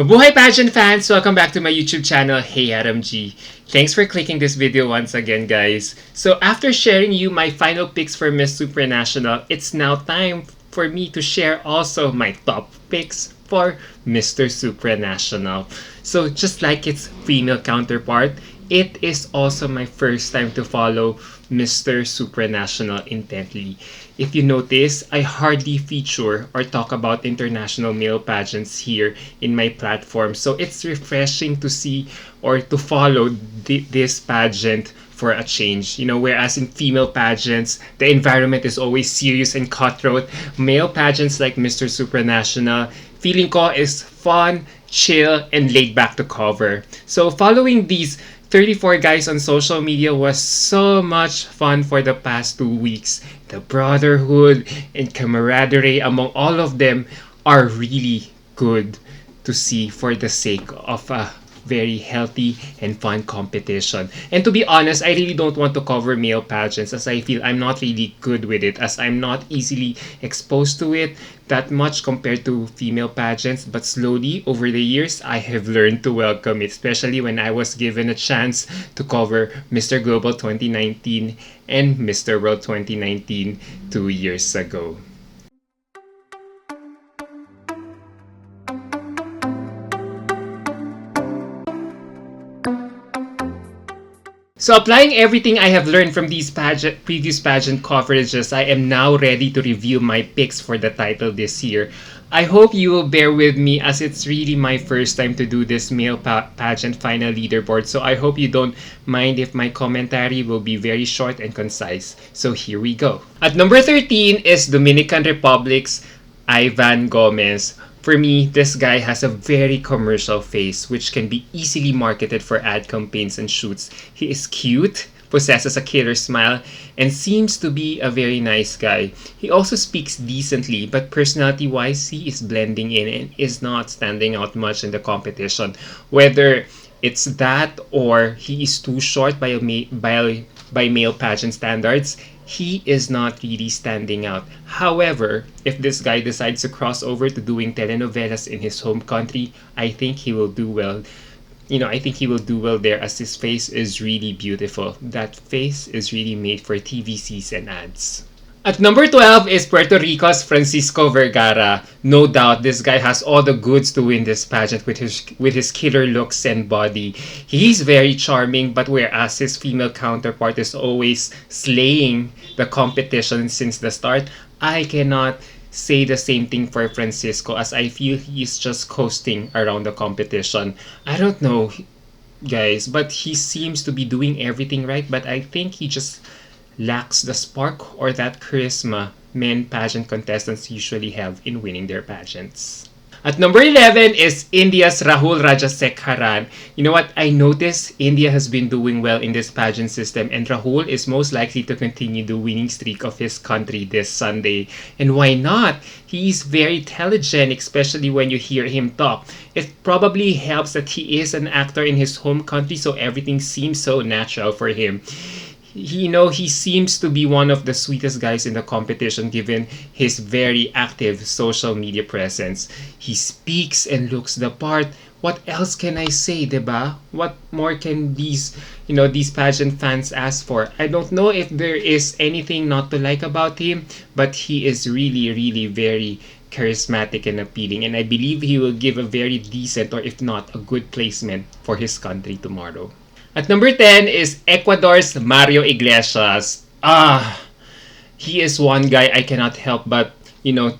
Mabuhay pageant fans! Welcome back to my YouTube channel, Hey RMG. Thanks for clicking this video once again, guys. So after sharing you my final picks for Miss Supranational, it's now time for me to share also my top picks for Mister Supranational. So just like its female counterpart, it is also my first time to follow Mister Supranational intently. If you notice, I hardly feature or talk about international male pageants here in my platform. So it's refreshing to see or to follow this pageant for a change. You know, whereas in female pageants, the environment is always serious and cutthroat. Male pageants like Mister Supranational, feeling ko is fun, chill, and laid back to cover. So following these 34 guys on social media was so much fun for the past 2 weeks. The brotherhood and camaraderie among all of them are really good to see for the sake of a very healthy and fun competition. And to be honest, I really don't want to cover male pageants as I feel I'm not really good with it, as I'm not easily exposed to it that much compared to female pageants. But slowly over the years, I have learned to welcome it, especially when I was given a chance to cover Mr. Global 2019 and Mr. World 2019 2 years ago. So applying everything I have learned from these previous pageant coverages, I am now ready to review my picks for the title this year. I hope you will bear with me as it's really my first time to do this male pageant final leaderboard. So I hope you don't mind if my commentary will be very short and concise. So here we go. At number 13 is Dominican Republic's Ivan Gomez. For me, this guy has a very commercial face which can be easily marketed for ad campaigns and shoots. He is cute, possesses a killer smile, and seems to be a very nice guy. He also speaks decently, but personality-wise, he is blending in and is not standing out much in the competition. Whether it's that or he is too short by male pageant standards, he is not really standing out. However, if this guy decides to cross over to doing telenovelas in his home country, I think he will do well. I think he will do well there as his face is really beautiful. That face is really made for TVCs and ads. At number 12 is Puerto Rico's Francisco Vergara. No doubt this guy has all the goods to win this pageant with his killer looks and body. He's very charming, but whereas his female counterpart is always slaying the competition since the start, I cannot say the same thing for Francisco as I feel he's just coasting around the competition. I don't know, guys, but he seems to be doing everything right, but I think he just lacks the spark or that charisma men pageant contestants usually have in winning their pageants. At number 11 is India's RAHUL RAJASEKHARAN. You know what? I noticed India has been doing well in this pageant system, and Rahul is most likely to continue the winning streak of his country this Sunday. And why not? He's very intelligent, especially when you hear him talk. It probably helps that he is an actor in his home country, so everything seems so natural for him. He seems to be one of the sweetest guys in the competition given his very active social media presence. He speaks and looks the part. What else can I say, diba? What more can these pageant fans ask for? I don't know if there is anything not to like about him, but he is really, really very charismatic and appealing, and I believe he will give a very decent or if not a good placement for his country tomorrow. At number 10 is Ecuador's Mario Iglesias. He is one guy I cannot help but,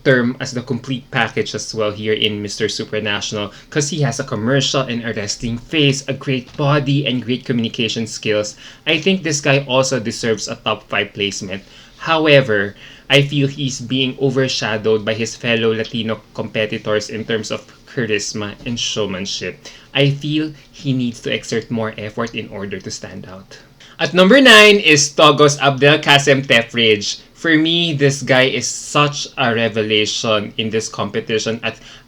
term as the complete package as well here in Mister Supranational, because he has a commercial and a wrestling face, a great body, and great communication skills. I think this guy also deserves a top 5 placement. However, I feel he's being overshadowed by his fellow Latino competitors in terms of charisma and showmanship. I feel he needs to exert more effort in order to stand out. At number 9 is Togo's ABDEL KACEM TEFRIDG. For me, this guy is such a revelation in this competition.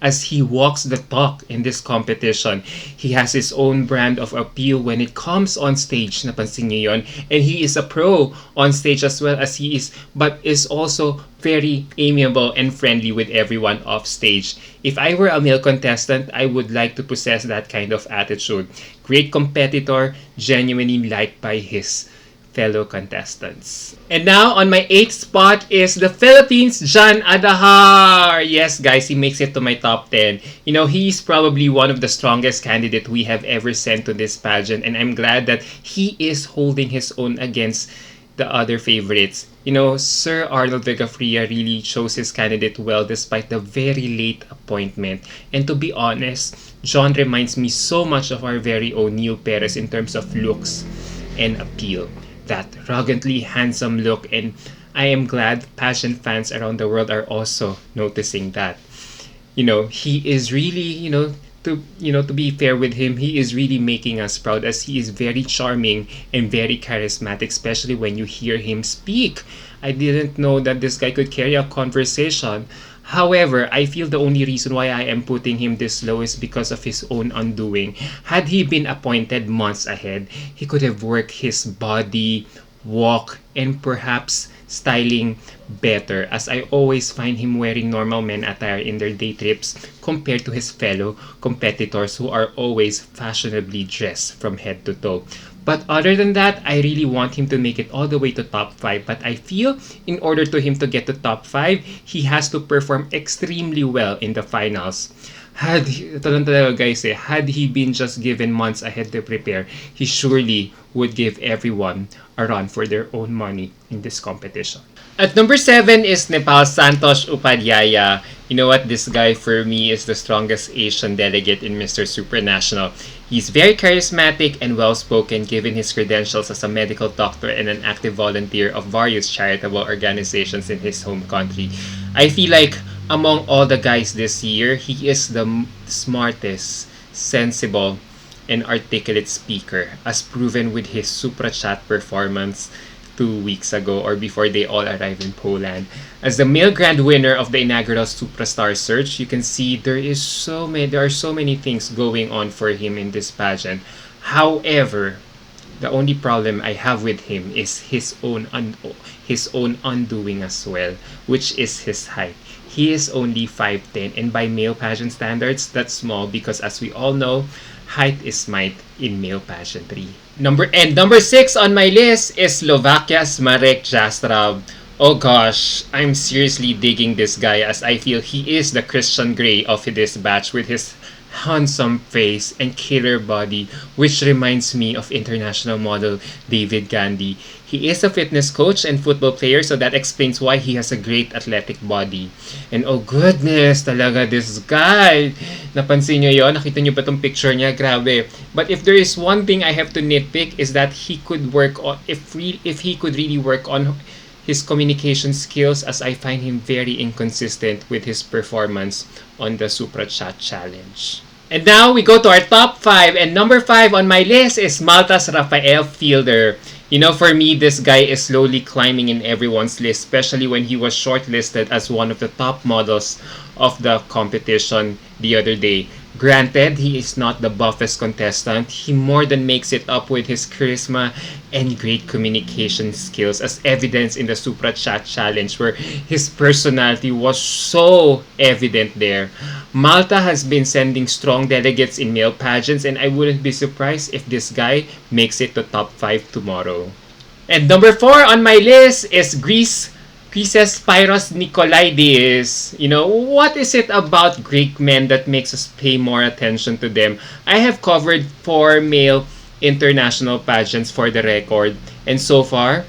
As he walks the talk in this competition, he has his own brand of appeal when it comes on stage. Napansin niyo yun? And he is a pro on stage as well as he is, but is also very amiable and friendly with everyone off stage. If I were a male contestant, I would like to possess that kind of attitude. Great competitor, genuinely liked by his fellow contestants. And now, on my 8th spot is the Philippines' John ADAJAR. Yes, guys, he makes it to my top 10. You know, he's probably one of the strongest candidates we have ever sent to this pageant, and I'm glad that he is holding his own against the other favorites. You know, Sir Arnold Vigafria really chose his candidate well despite the very late appointment. And to be honest, John reminds me so much of our very own Neil Perez in terms of looks and appeal. That ruggedly handsome look, and I am glad pageant fans around the world are also noticing that. You know, he is really, to be fair with him, he is really making us proud as he is very charming and very charismatic, especially when you hear him speak. I didn't know that this guy could carry a conversation. However, I feel the only reason why I am putting him this low is because of his own undoing. Had he been appointed months ahead, he could have worked his body, walk, and perhaps styling better, as I always find him wearing normal men attire in their day trips compared to his fellow competitors who are always fashionably dressed from head to toe. But other than that, I really want him to make it all the way to top 5. But I feel in order to him to get to top 5, he has to perform extremely well in the finals. Had he been just given months ahead to prepare, he surely would give everyone a run for their own money in this competition. At number 7 is Nepal's SANTOSH UPADHYAYA. You know what? This guy for me is the strongest Asian delegate in Mister Supranational. He's very charismatic and well-spoken given his credentials as a medical doctor and an active volunteer of various charitable organizations in his home country. I feel like among all the guys this year, he is the smartest, sensible, and articulate speaker, as proven with his Supra Chat performance 2 weeks ago or before they all arrived in Poland. As the male grand winner of the inaugural Superstar Search, you can see there are so many things going on for him in this pageant. However, the only problem I have with him is his own undoing as well, which is his height. He is only 5'10", and by male pageant standards, that's small because as we all know, height is might in male pageantry. Number 6 on my list is Slovakia's MAREK JASTRAB. Oh gosh, I'm seriously digging this guy as I feel he is the Christian Grey of this batch with his handsome face and killer body, which reminds me of international model David Gandhi. He is a fitness coach and football player, so that explains why he has a great athletic body. And oh goodness, talaga this guy. Napansin nyo yon? Nakita nyo ba tong picture niya? Grabe. But if there is one thing I have to nitpick is that he could work on, if he could really work on his communication skills, as I find him very inconsistent with his performance on the Supra Chat Challenge. And now we go to our top 5, and number 5 on my list is Malta's RAFFAEL Fielder. You know, for me, this guy is slowly climbing in everyone's list, especially when he was shortlisted as one of the top models of the competition the other day. Granted, he is not the buffest contestant. He more than makes it up with his charisma and great communication skills, as evidenced in the Supra Chat Challenge, where his personality was so evident there. Malta has been sending strong delegates in male pageants, and I wouldn't be surprised if this guy makes it to top 5 tomorrow. And number 4 on my list is Greece's SPYROS Nikolaidis. You know, what is it about Greek men that makes us pay more attention to them? I have covered 4 male international pageants for the record, and so far,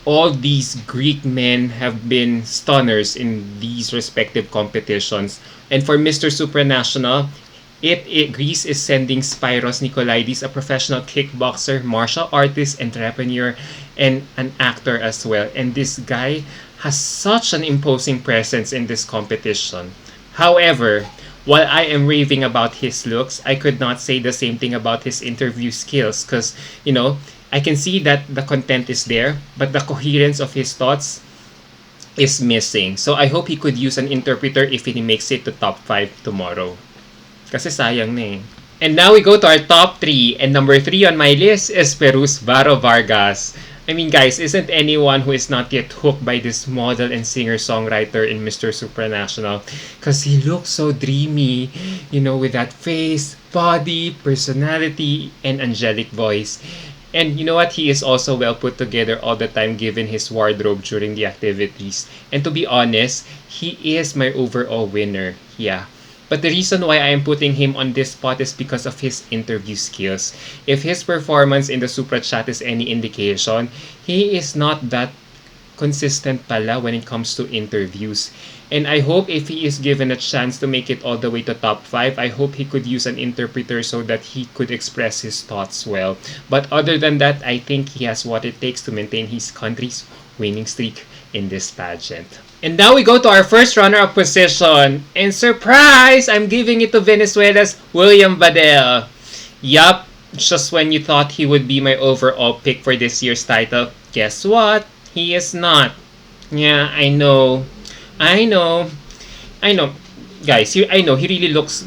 all these Greek men have been stunners in these respective competitions. And for Mister Supranational, Greece is sending Spyros Nikolaidis, a professional kickboxer, martial artist, entrepreneur, and an actor as well. And this guy has such an imposing presence in this competition. However, while I am raving about his looks, I could not say the same thing about his interview skills, because, you know, I can see that the content is there, but the coherence of his thoughts is missing. So I hope he could use an interpreter if he makes it to top 5 tomorrow. Kasi sayang na eh. And now we go to our top 3. And number 3 on my list is Peru's VARO Vargas. I mean, guys, isn't anyone who is not yet hooked by this model and singer-songwriter in Mister Supranational? Because he looks so dreamy, you know, with that face, body, personality, and angelic voice. And you know what? He is also well put together all the time given his wardrobe during the activities. And to be honest, he is my overall winner. Yeah. But the reason why I am putting him on this spot is because of his interview skills. If his performance in the Supra Chat is any indication, he is not that consistent pala when it comes to interviews. And I hope if he is given a chance to make it all the way to top 5, I hope he could use an interpreter so that he could express his thoughts well. But other than that, I think he has what it takes to maintain his country's winning streak in this pageant. And now we go to our first runner-up position. And surprise! I'm giving it to Venezuela's William BADELL. Yup, just when you thought he would be my overall pick for this year's title, guess what? He is not. Yeah, I know. Guys, I know he really looks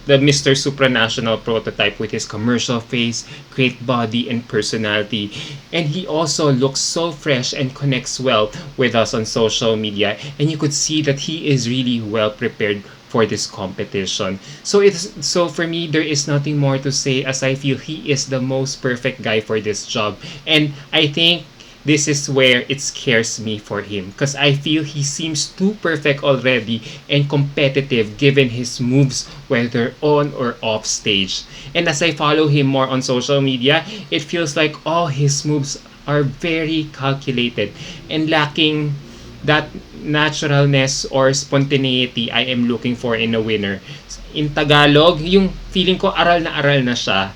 the Mister Supranational prototype with his commercial face, great body, and personality. And he also looks so fresh and connects well with us on social media. And you could see that he is really well prepared for this competition. So for me, there is nothing more to say as I feel he is the most perfect guy for this job. And I think this is where it scares me for him because I feel he seems too perfect already and competitive given his moves whether on or off stage. And as I follow him more on social media, it feels like all his moves are very calculated and lacking that naturalness or spontaneity I am looking for in a winner. In Tagalog, yung feeling ko aral na siya.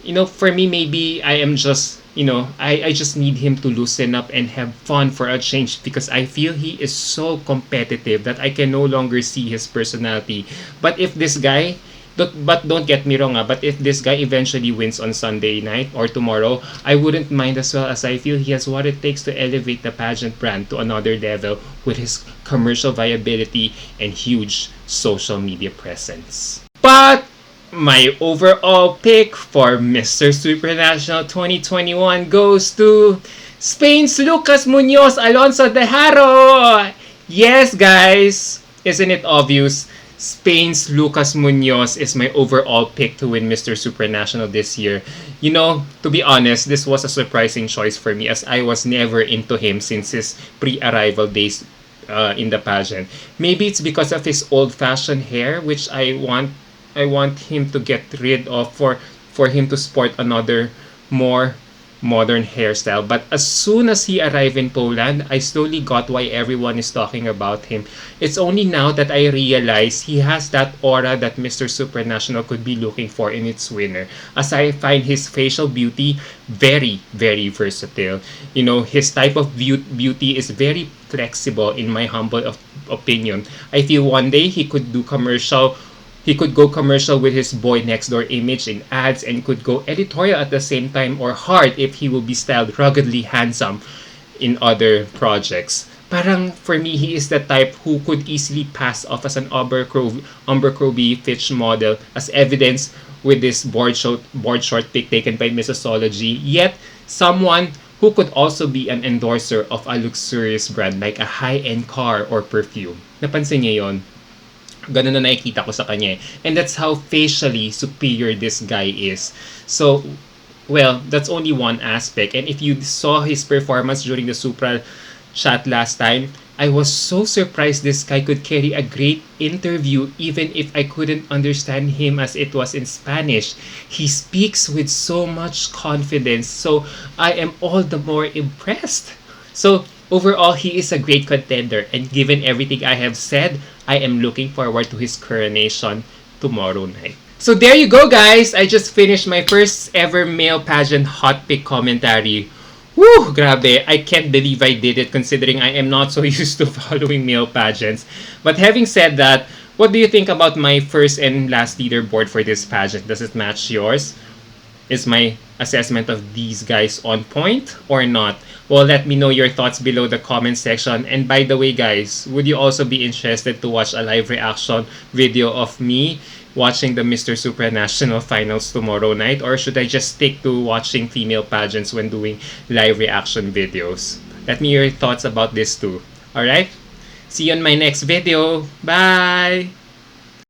You know, for me, maybe I am just, I just need him to loosen up and have fun for a change because I feel he is so competitive that I can no longer see his personality. But if this guy, don't get me wrong, but if this guy eventually wins on Sunday night or tomorrow, I wouldn't mind as well as I feel he has what it takes to elevate the pageant brand to another level with his commercial viability and huge social media presence. But my overall pick for Mister Supranational 2021 goes to Spain's Lucas Munoz Alonso de Haro. Yes, guys, isn't it obvious? Spain's Lucas Munoz is my overall pick to win Mister Supranational this year. You know, to be honest, this was a surprising choice for me as I was never into him since his pre-arrival days in the pageant. Maybe it's because of his old-fashioned hair, which I want him to get rid of for him to sport another more modern hairstyle. But as soon as he arrived in Poland, I slowly got why everyone is talking about him. It's only now that I realize he has that aura that Mister Supranational could be looking for in its winner. As I find his facial beauty very, very versatile. You know, his type of beauty is very flexible in my humble opinion. I feel one day he could go commercial with his boy next door image in ads and could go editorial at the same time or hard if he will be styled ruggedly handsome in other projects. Parang for me, he is the type who could easily pass off as an Abercrombie Fitch model as evidence with this board short pic taken by Missosology, yet someone who could also be an endorser of a luxurious brand like a high-end car or perfume. Napansin niyo yun? Ganun na nakikita ko sa kanya. And that's how facially superior this guy is. So, well, that's only one aspect. And if you saw his performance during the Supra Chat last time, I was so surprised this guy could carry a great interview even if I couldn't understand him as it was in Spanish. He speaks with so much confidence, so I am all the more impressed. So, overall, he is a great contender, and given everything I have said, I am looking forward to his coronation tomorrow night. So there you go, guys! I just finished my first ever male pageant hot pick commentary. Woo! Grabe! I can't believe I did it considering I am not so used to following male pageants. But having said that, what do you think about my first and last leaderboard for this pageant? Does it match yours? Is my assessment of these guys on point or not? Well, let me know your thoughts below the comment section. And by the way, guys, would you also be interested to watch a live reaction video of me watching the Mister Supranational finals tomorrow night? Or should I just stick to watching female pageants when doing live reaction videos? Let me hear your thoughts about this too. Alright? See you on my next video. Bye!